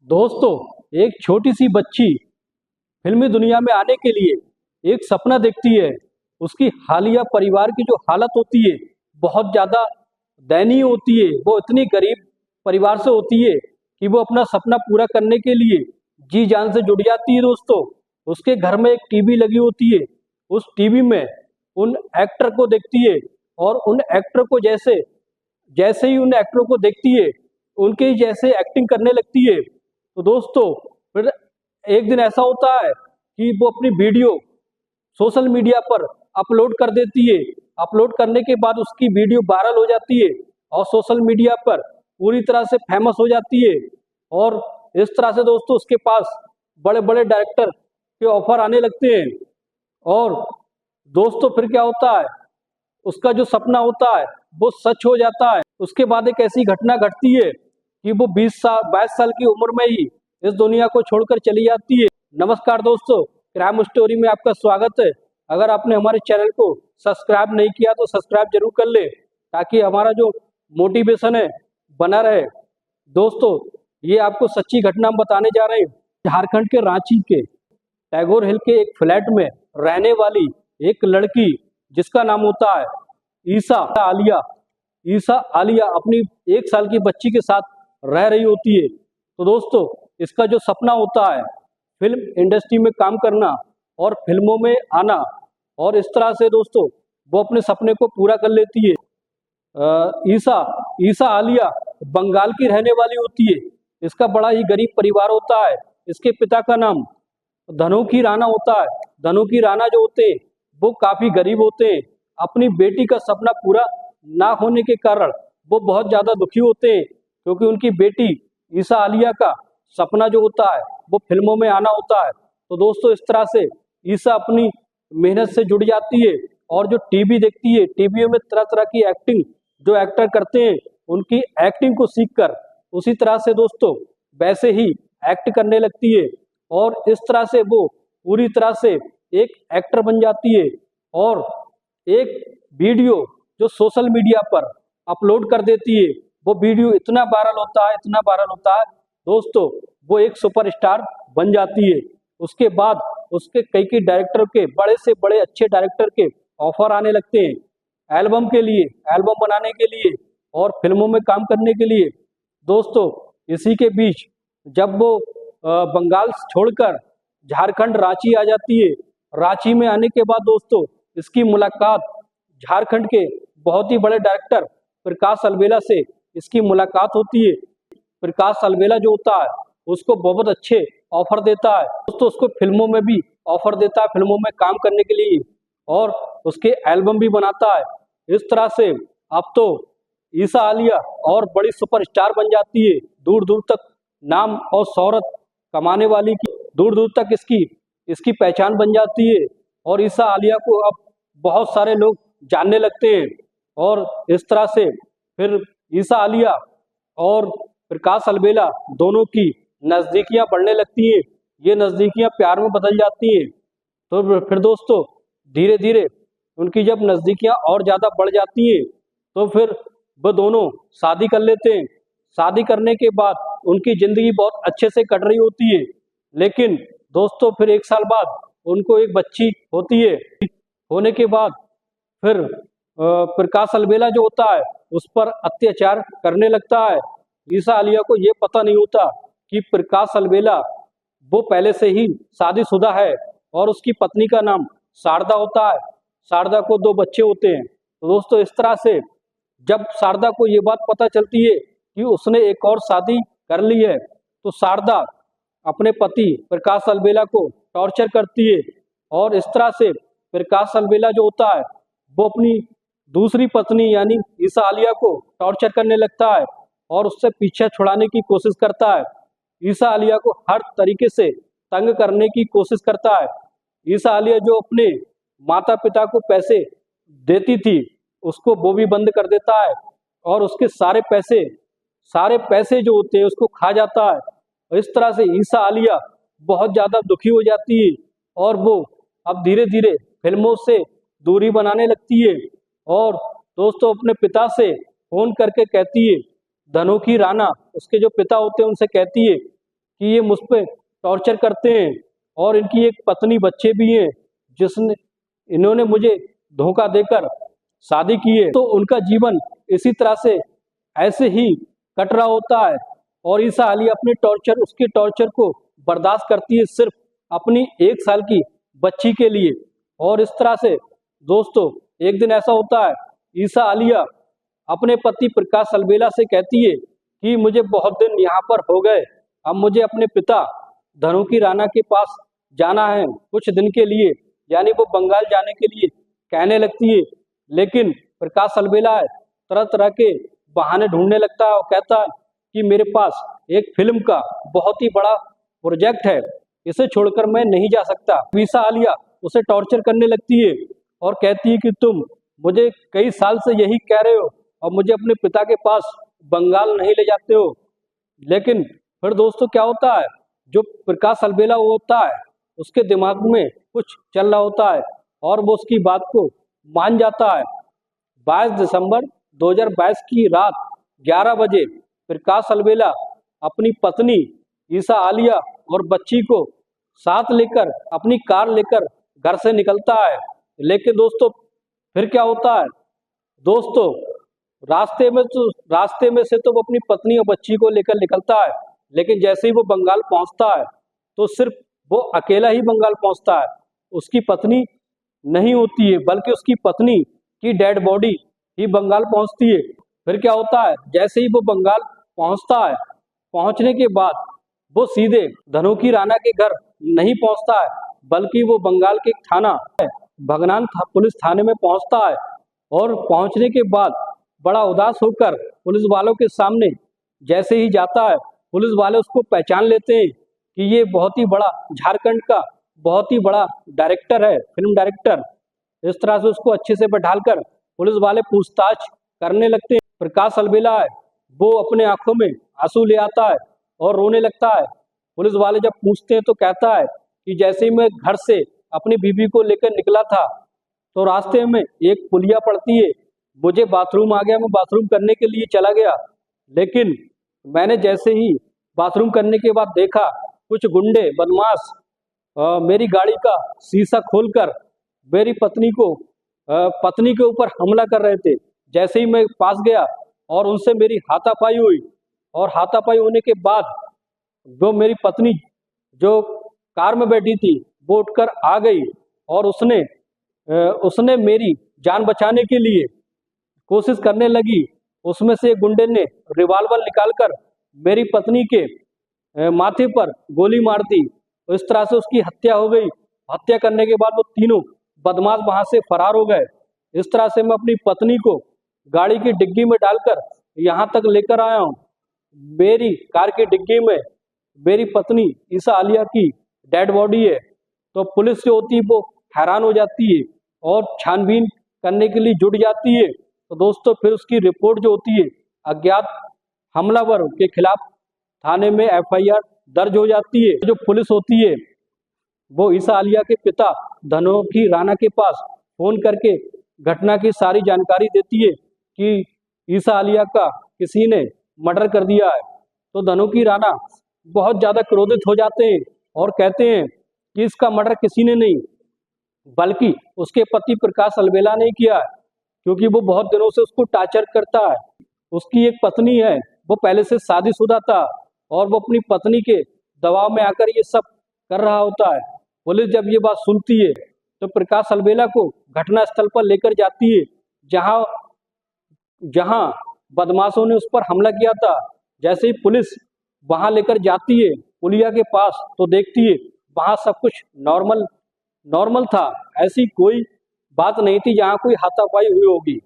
दोस्तों, एक छोटी सी बच्ची फिल्मी दुनिया में आने के लिए एक सपना देखती है। उसकी हालिया परिवार की जो हालत होती है बहुत ज़्यादा दयनीय होती है। वो इतनी गरीब परिवार से होती है कि वो अपना सपना पूरा करने के लिए जी जान से जुट जाती है। दोस्तों, उसके घर में एक टीवी लगी होती है। उस टीवी में उन एक्टर को देखती है और उन एक्टर को जैसे जैसे ही उन एक्टरों को देखती है उनके ही जैसे एक्टिंग करने लगती है। तो दोस्तों, फिर एक दिन ऐसा होता है कि वो अपनी वीडियो सोशल मीडिया पर अपलोड कर देती है। अपलोड करने के बाद उसकी वीडियो वायरल हो जाती है और सोशल मीडिया पर पूरी तरह से फेमस हो जाती है। और इस तरह से दोस्तों उसके पास बड़े बड़े डायरेक्टर के ऑफर आने लगते हैं। और दोस्तों फिर क्या होता है, उसका जो सपना होता है वो सच हो जाता है। उसके बाद एक ऐसी घटना घटती है कि वो 22 साल की उम्र में ही इस दुनिया को छोड़कर चली जाती है। नमस्कार दोस्तों, क्राइम स्टोरी में आपका स्वागत है। अगर आपने हमारे चैनल को सब्सक्राइब नहीं किया तो सब्सक्राइब जरूर कर ले ताकि हमारा जो मोटिवेशन है बना रहे। दोस्तों, ये आपको सच्ची घटना हम बताने जा रहे हैं। झारखंड के रांची के टैगोर हिल के एक फ्लैट में रहने वाली एक लड़की जिसका नाम होता है ईसा आलिया। ईसा आलिया अपनी 1 साल की बच्ची के साथ रह रही होती है। तो दोस्तों, इसका जो सपना होता है फिल्म इंडस्ट्री में काम करना और फिल्मों में आना, और इस तरह से दोस्तों वो अपने सपने को पूरा कर लेती है। ईसा ईसा आलिया बंगाल की रहने वाली होती है। इसका बड़ा ही गरीब परिवार होता है। इसके पिता का नाम धनोकी राणा होता है। धनोकी राणा जो होते हैं वो काफी गरीब होते हैं। अपनी बेटी का सपना पूरा ना होने के कारण वो बहुत ज्यादा दुखी होते हैं, क्योंकि उनकी बेटी ईसा आलिया का सपना जो होता है वो फिल्मों में आना होता है। तो दोस्तों, इस तरह से ईसा अपनी मेहनत से जुड़ जाती है और जो टीवी देखती है, टीवी में तरह तरह की एक्टिंग जो एक्टर करते हैं उनकी एक्टिंग को सीखकर उसी तरह से दोस्तों वैसे ही एक्ट करने लगती है। और इस तरह से वो पूरी तरह से एक एक्टर बन जाती है और एक वीडियो जो सोशल मीडिया पर अपलोड कर देती है। वो वीडियो इतना वायरल होता है, इतना वायरल होता है दोस्तों, वो एक सुपरस्टार बन जाती है। उसके बाद उसके कई डायरेक्टर के, बड़े से बड़े अच्छे डायरेक्टर के ऑफर आने लगते हैं एल्बम के लिए, एल्बम बनाने के लिए और फिल्मों में काम करने के लिए। दोस्तों, इसी के बीच जब वो बंगाल छोड़कर झारखंड रांची आ जाती है। रांची में आने के बाद दोस्तों इसकी मुलाकात झारखंड के बहुत ही बड़े डायरेक्टर प्रकाश अलवेला से इसकी मुलाकात होती है। प्रकाश अलवेला जो होता है उसको बहुत अच्छे ऑफर देता है दोस्तों, उसको फिल्मों में भी ऑफर देता है, फिल्मों में काम करने के लिए, और उसके एल्बम भी बनाता है। इस तरह से अब तो ईसा आलिया और बड़ी सुपरस्टार बन जाती है। दूर दूर तक नाम और शोहरत कमाने वाली की दूर दूर तक इसकी इसकी पहचान बन जाती है। और ईसा आलिया को अब बहुत सारे लोग जानने लगते हैं। और इस तरह से फिर ईसा आलिया और प्रकाश अलवेला दोनों की नजदीकियां बढ़ने लगती हैं। ये नजदीकियां प्यार में बदल जाती हैं। तो फिर दोस्तों धीरे धीरे उनकी जब नजदीकियां और ज्यादा बढ़ जाती हैं तो फिर वो दोनों शादी कर लेते हैं। शादी करने के बाद उनकी जिंदगी बहुत अच्छे से कट रही होती है। लेकिन दोस्तों फिर 1 साल बाद उनको एक बच्ची होती है। होने के बाद फिर प्रकाश अलवेला जो होता है उस पर अत्याचार करने लगता है। ईसा आलिया को ये पता नहीं होता कि प्रकाश अलवेला वो पहले से ही शादीशुदा है और उसकी पत्नी का नाम शारदा होता है। शारदा को 2 बच्चे होते हैं। तो दोस्तों, इस तरह से जब शारदा को ये बात पता चलती है कि उसने एक और शादी कर ली है तो शारदा अपने पति प्रकाश अलवेला को टॉर्चर करती है। और इस तरह से प्रकाश अलवेला जो होता है वो अपनी दूसरी पत्नी यानी ईसा आलिया को टॉर्चर करने लगता है और उससे पीछा छुड़ाने की कोशिश करता है। ईसा आलिया को हर तरीके से तंग करने की कोशिश करता है। ईसा आलिया जो अपने माता पिता को पैसे देती थी उसको वो भी बंद कर देता है और उसके सारे पैसे जो होते हैं उसको खा जाता है। और इस तरह से ईसा आलिया बहुत ज्यादा दुखी हो जाती है और वो अब धीरे धीरे फिल्मों से दूरी बनाने लगती है। और दोस्तों अपने पिता से फोन करके कहती है, धनोकी राणा उसके जो पिता होते हैं उनसे कहती है कि ये मुझ पे टॉर्चर करते हैं और इनकी एक पत्नी बच्चे भी हैं जिसने इन्होंने मुझे धोखा देकर शादी की है। तो उनका जीवन इसी तरह से ऐसे ही कट रहा होता है और ईसा आलिया अपने उसके टॉर्चर को बर्दाश्त करती है सिर्फ अपनी 1 साल की बच्ची के लिए। और इस तरह से दोस्तों एक दिन ऐसा होता है, ईसा आलिया अपने पति प्रकाश अलबेला से कहती है कि मुझे बहुत दिन यहाँ पर हो गए, अब मुझे अपने पिता धनु की राणा के पास जाना है कुछ दिन के लिए, यानी वो बंगाल जाने के लिए कहने लगती है। लेकिन प्रकाश अलबेला तरह तरह के बहाने ढूंढने लगता है और कहता है कि मेरे पास एक फिल्म का बहुत ही बड़ा प्रोजेक्ट है, इसे छोड़कर मैं नहीं जा सकता। ईसा आलिया उसे टॉर्चर करने लगती है और कहती है कि तुम मुझे कई साल से यही कह रहे हो और मुझे अपने पिता के पास बंगाल नहीं ले जाते हो। लेकिन फिर दोस्तों क्या होता है, जो प्रकाश अलबेला होता है उसके दिमाग में कुछ चल रहा होता है और वो उसकी बात को मान जाता है। 22 दिसंबर 2022 की रात 11 बजे प्रकाश अलबेला अपनी पत्नी ईसा आलिया और बच्ची को साथ लेकर अपनी कार लेकर घर से निकलता है। लेकिन दोस्तों फिर क्या होता है, दोस्तों रास्ते में से तो वो अपनी पत्नी और बच्ची को लेकर निकलता है, लेकिन जैसे ही वो बंगाल पहुंचता है तो सिर्फ वो अकेला ही बंगाल पहुंचता है, उसकी पत्नी नहीं होती है बल्कि उसकी पत्नी की डेड बॉडी ही बंगाल पहुंचती है। फिर क्या होता है, जैसे ही वो बंगाल पहुंचता है, पहुंचने के बाद वो सीधे धनु की राणा के घर नहीं पहुंचता है बल्कि वो बंगाल के थाना भगनान पुलिस थाने में पहुंचता है। और पहुंचने के बाद बड़ा उदास होकर पुलिस वालों के सामने जैसे ही जाता है, पुलिस वाले उसको पहचान लेते हैं कि ये बहुत ही बड़ा झारखंड का बहुत ही बड़ा डायरेक्टर है, फिल्म डायरेक्टर। इस तरह से उसको अच्छे से बैठालकर पुलिस वाले पूछताछ करने लगते हैं। प्रकाश अलबेला वो अपने आंखों में आंसू ले आता है और रोने लगता है। पुलिस वाले जब पूछते हैं तो कहता है कि जैसे ही मैं घर से अपनी बीवी को लेकर निकला था तो रास्ते में एक पुलिया पड़ती है, मुझे बाथरूम आ गया, मैं बाथरूम करने के लिए चला गया, लेकिन मैंने जैसे ही बाथरूम करने के बाद देखा कुछ गुंडे बदमाश मेरी गाड़ी का शीशा खोलकर मेरी पत्नी के ऊपर हमला कर रहे थे। जैसे ही मैं पास गया और उनसे मेरी हाथापाई हुई और हाथापाई होने के बाद जो मेरी पत्नी जो कार में बैठी थी वो उठकर आ गई और उसने मेरी जान बचाने के लिए कोशिश करने लगी। उसमें से एक गुंडे ने रिवॉल्वर निकालकर मेरी पत्नी के माथे पर गोली मार दी। तो इस तरह से उसकी हत्या हो गई। हत्या करने के बाद वो तीनों बदमाश वहां से फरार हो गए। इस तरह से मैं अपनी पत्नी को गाड़ी की डिग्गी में डालकर यहाँ तक लेकर आया हूँ। मेरी कार की डिग्गी में मेरी पत्नी ईसा आलिया की डेड बॉडी है। तो पुलिस जो होती है वो हैरान हो जाती है और छानबीन करने के लिए जुट जाती है। तो दोस्तों फिर उसकी रिपोर्ट जो होती है अज्ञात हमलावर के खिलाफ थाने में एफआईआर दर्ज हो जाती है। जो पुलिस होती है वो ईसा आलिया के पिता धनु की राणा के पास फोन करके घटना की सारी जानकारी देती है कि ईसा आलिया का किसी ने मर्डर कर दिया है। तो धनु की राणा बहुत ज्यादा क्रोधित हो जाते हैं और कहते हैं कि इसका मर्डर किसी ने नहीं बल्कि उसके पति प्रकाश अलबेला ने किया है, क्योंकि वो बहुत दिनों से उसको टार्चर करता है। उसकी एक पत्नी है, वो पहले से शादीशुदा था और वो अपनी पत्नी के दबाव में आकर ये सब कर रहा होता है। पुलिस जब ये बात सुनती है तो प्रकाश अलबेला को घटना स्थल पर लेकर जाती है जहां जहां बदमाशों ने उस पर हमला किया था। जैसे ही पुलिस वहां लेकर जाती है पुलिया के पास तो देखती है वहां सब कुछ नॉर्मल था, ऐसी कोई बात नहीं थी जहां कोई हाथापाई हुई होगी।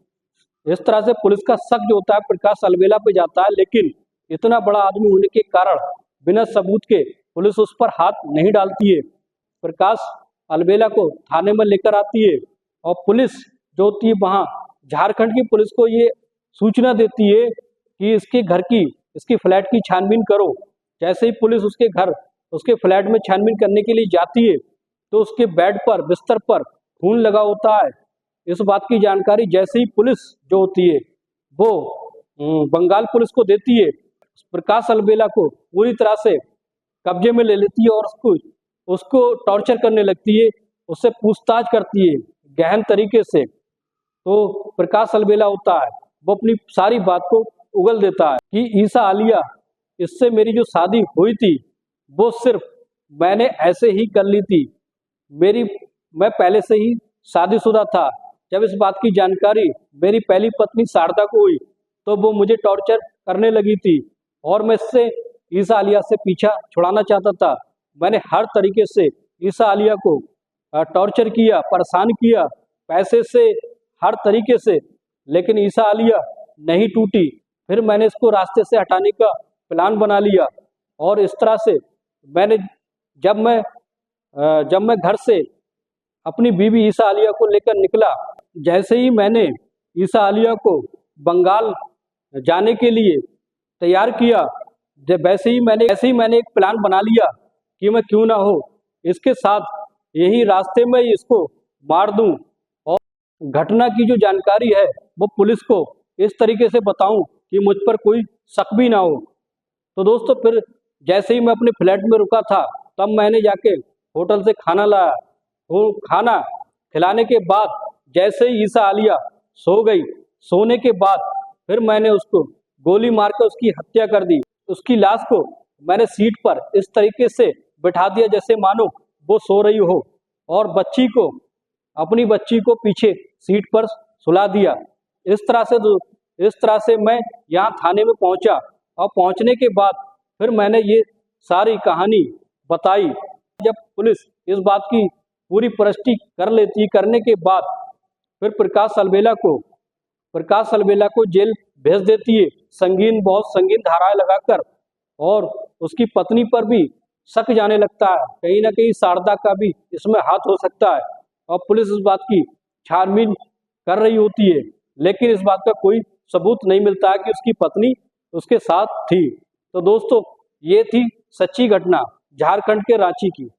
इस तरह से पुलिस का शक जो होता है प्रकाश अलबेला पे जाता है, लेकिन इतना बड़ा आदमी होने के कारण बिना सबूत के पुलिस उस पर हाथ नहीं डालती है। प्रकाश अलबेला को थाने में लेकर आती है और पुलिस जो होती है वहां झारखंड की पुलिस को ये सूचना देती है कि इसकी फ्लैट की छानबीन करो। जैसे ही पुलिस उसके फ्लैट में छानबीन करने के लिए जाती है तो उसके बेड पर बिस्तर पर खून लगा होता है। इस बात की जानकारी जैसे ही पुलिस जो होती है वो बंगाल पुलिस को देती है, प्रकाश अलबेला को पूरी तरह से कब्जे में ले लेती है और उसको उसको टॉर्चर करने लगती है, उससे पूछताछ करती है गहन तरीके से। तो प्रकाश अलबेला होता है, वो अपनी सारी बात को उगल देता है कि ईसा आलिया, इससे मेरी जो शादी हुई थी वो सिर्फ मैंने ऐसे ही कर ली थी, मैं पहले से ही शादीशुदा था। जब इस बात की जानकारी मेरी पहली पत्नी शारदा को हुई तो वो मुझे टॉर्चर करने लगी थी और मैं इससे ईसा आलिया से पीछा छुड़ाना चाहता था। मैंने हर तरीके से ईसा आलिया को टॉर्चर किया, परेशान किया, पैसे से, हर तरीके से, लेकिन ईसा आलिया नहीं टूटी। फिर मैंने इसको रास्ते से हटाने का प्लान बना लिया और इस तरह से मैंने जब मैं घर से अपनी बीवी ईसा आलिया को लेकर निकला, जैसे ही मैंने ईसा आलिया को बंगाल जाने के लिए तैयार किया, जब वैसे ही मैंने एक प्लान बना लिया कि मैं क्यों ना हो इसके साथ यही रास्ते में ही इसको मार दूं और घटना की जो जानकारी है वो पुलिस को इस तरीके से बताऊं कि मुझ पर कोई शक भी ना हो। तो दोस्तों, फिर जैसे ही मैं अपने फ्लैट में रुका था तब मैंने जाके होटल से खाना लाया। वो खाना खिलाने के बाद जैसे ही ईसा आलिया सो गई, सोने के बाद फिर मैंने उसको गोली मारकर उसकी हत्या कर दी। उसकी लाश को मैंने सीट पर इस तरीके से बिठा दिया जैसे मानो वो सो रही हो और अपनी बच्ची को पीछे सीट पर सुला दिया। इस तरह से मैं यहाँ थाने में पहुंचा और पहुंचने के बाद फिर मैंने ये सारी कहानी बताई। जब पुलिस इस बात की पूरी पुष्टि करने के बाद फिर प्रकाश अलबेला को जेल भेज देती है, बहुत संगीन धाराएं लगाकर, और उसकी पत्नी पर भी शक जाने लगता है, कहीं ना कहीं शारदा का भी इसमें हाथ हो सकता है। और पुलिस इस बात की छानबीन कर रही होती है, लेकिन इस बात का कोई सबूत नहीं मिलता है कि उसकी पत्नी उसके साथ थी। तो दोस्तों, ये थी सच्ची घटना झारखंड के रांची की।